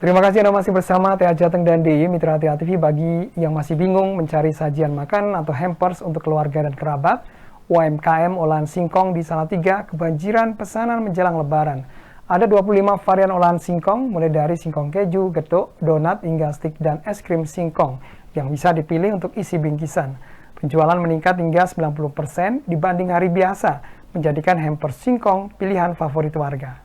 Terima kasih Anda masih bersama Tia Jateng dan DIY Mitra Tia TV. Bagi yang masih bingung mencari sajian makan atau hampers untuk keluarga dan kerabat, UMKM olahan singkong di Salatiga kebanjiran pesanan menjelang Lebaran. Ada 25 varian olahan singkong, mulai dari singkong keju, getuk, donat, hingga stik dan es krim singkong yang bisa dipilih untuk isi bingkisan. Penjualan meningkat hingga 90% dibanding hari biasa, menjadikan hampers singkong pilihan favorit warga.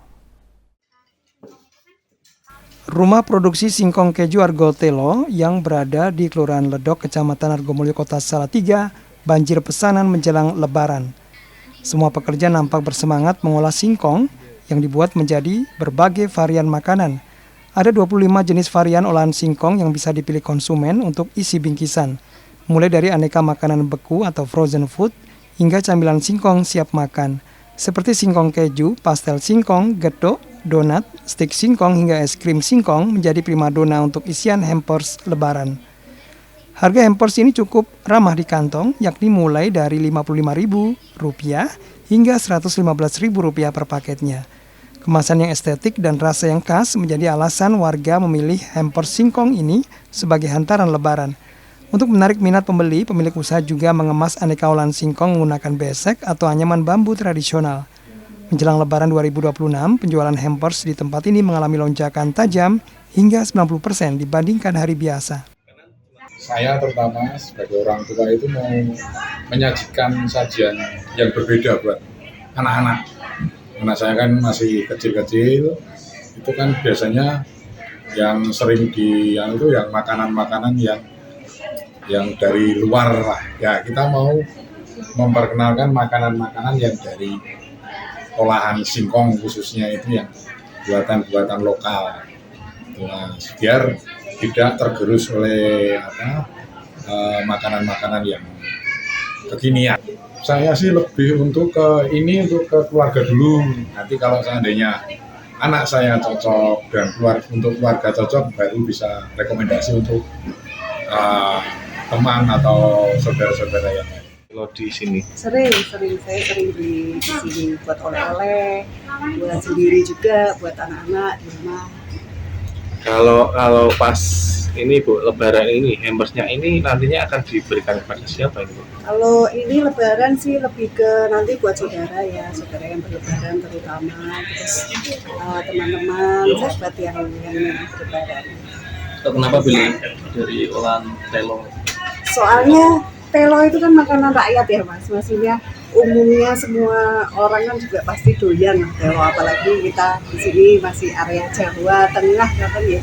Rumah produksi singkong keju Argo Telo yang berada di Kelurahan Ledok, Kecamatan Argomulyo, Kota Salatiga, banjir pesanan menjelang Lebaran. Semua pekerja nampak bersemangat mengolah singkong yang dibuat menjadi berbagai varian makanan. Ada 25 jenis varian olahan singkong yang bisa dipilih konsumen untuk isi bingkisan, mulai dari aneka makanan beku atau frozen food hingga camilan singkong siap makan, seperti singkong keju, pastel singkong, getuk, donat, stik singkong hingga es krim singkong menjadi primadona untuk isian hampers Lebaran. Harga hampers ini cukup ramah di kantong, yakni mulai dari Rp55.000 hingga Rp115.000 per paketnya. Kemasan yang estetik dan rasa yang khas menjadi alasan warga memilih hampers singkong ini sebagai hantaran Lebaran. Untuk menarik minat pembeli, pemilik usaha juga mengemas aneka olahan singkong menggunakan besek atau anyaman bambu tradisional. Menjelang Lebaran 2026, penjualan hampers di tempat ini mengalami lonjakan tajam hingga 90% dibandingkan hari biasa. Saya terutama sebagai orang tua itu mau menyajikan sajian yang berbeda buat anak-anak. Karena saya kan masih kecil-kecil, itu kan biasanya yang sering yang makanan-makanan yang dari luar lah. Ya, kita mau memperkenalkan makanan-makanan yang dari olahan singkong, khususnya itu yang buatan lokal, biar tidak tergerus oleh makanan-makanan yang kekinian. Saya sih lebih untuk ke keluarga dulu. Nanti kalau seandainya anak saya cocok dan untuk keluarga cocok, baru bisa rekomendasi untuk teman atau saudara-saudara yang lain. Kalau di sini saya sering di sini buat oleh-oleh, buat sendiri juga, buat anak-anak di rumah. Kalau pas ini Bu, Lebaran ini hampersnya ini nantinya akan diberikan kepada siapa ini Bu? Kalau ini Lebaran sih lebih ke nanti buat saudara yang berlebaran terutama, terus teman-teman, sahabat yang berlebaran. Kenapa pilih dari olahan telo? Soalnya telo itu kan makanan rakyat ya Mas, maksudnya umumnya semua orang kan juga pasti doyan lah telo, apalagi kita di sini masih area Jawa Tengah kan ya,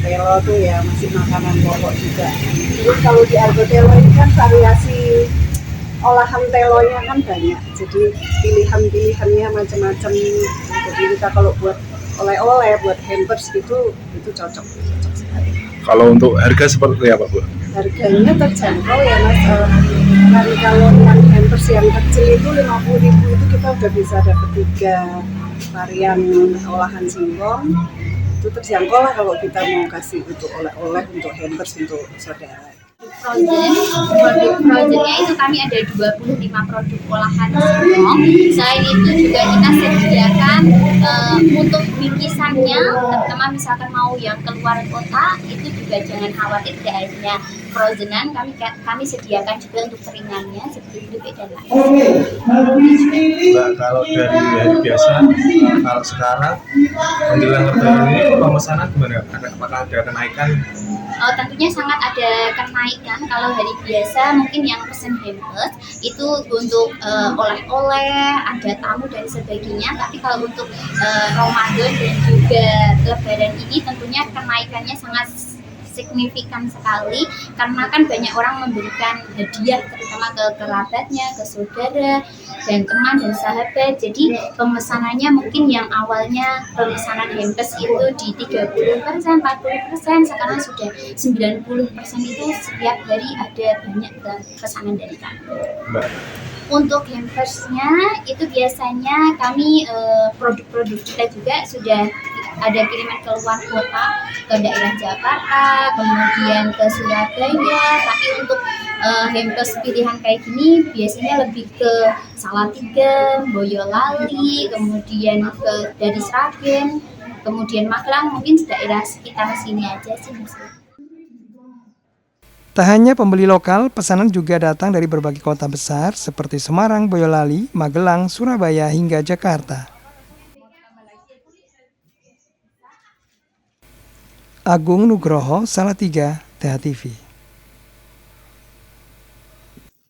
telo tuh ya masih makanan pokok juga. Terus kalau di Argo Telo ini kan variasi olahan telonya kan banyak, jadi pilihannya macam-macam. Jadi kita kalau buat oleh-oleh, buat hampers gitu, itu cocok sekali. Kalau untuk harga seperti apa Bu? Harganya terjangkau ya Mas. Hari kalau yang hampers yang kecil itu 50.000 itu kita udah bisa dapat 3 varian olahan singkong. Itu terjangkau lah kalau kita mau kasih untuk oleh-oleh, untuk hampers untuk saudara. Produk frozennya itu kami ada 25 produk olahan singkong. Selain itu juga kita sediakan untuk bingkisannya, terutama misalkan mau yang keluar kota, itu juga jangan khawatir, tidak hanya frozenan, kami sediakan juga untuk keringannya seperti keripik dan lain. Mbak, kalau dari hari biasa, kalau sekarang menjelang Lebaran ini pemesanan gimana? Apakah ada kenaikan? Tentunya sangat ada kenaikan. Kalau hari biasa mungkin yang pesen hampers itu untuk oleh-oleh, ada tamu dan sebagainya. Tapi kalau untuk Ramadan dan juga Lebaran ini tentunya kenaikannya sangat signifikan sekali, karena kan banyak orang memberikan hadiah terutama ke kerabatnya, ke saudara dan teman dan sahabat. Jadi pemesanannya mungkin yang awalnya pemesanan hampers itu di 30%, 40%, sekarang sudah 90% itu setiap hari ada banyak pesanan dari kami. Untuk hampersnya itu biasanya kami produk-produk kita juga sudah ada kiriman ke luar kota, ke daerah Jakarta, kemudian ke Surabaya. Tapi untuk hampers pilihan kayak gini biasanya lebih ke Salatiga, Boyolali, kemudian dari Sragen, kemudian Magelang, mungkin daerah sekitar sini aja sih Mas. Tak hanya pembeli lokal, pesanan juga datang dari berbagai kota besar seperti Semarang, Boyolali, Magelang, Surabaya, hingga Jakarta. Agung Nugroho, Salatiga, TH TV.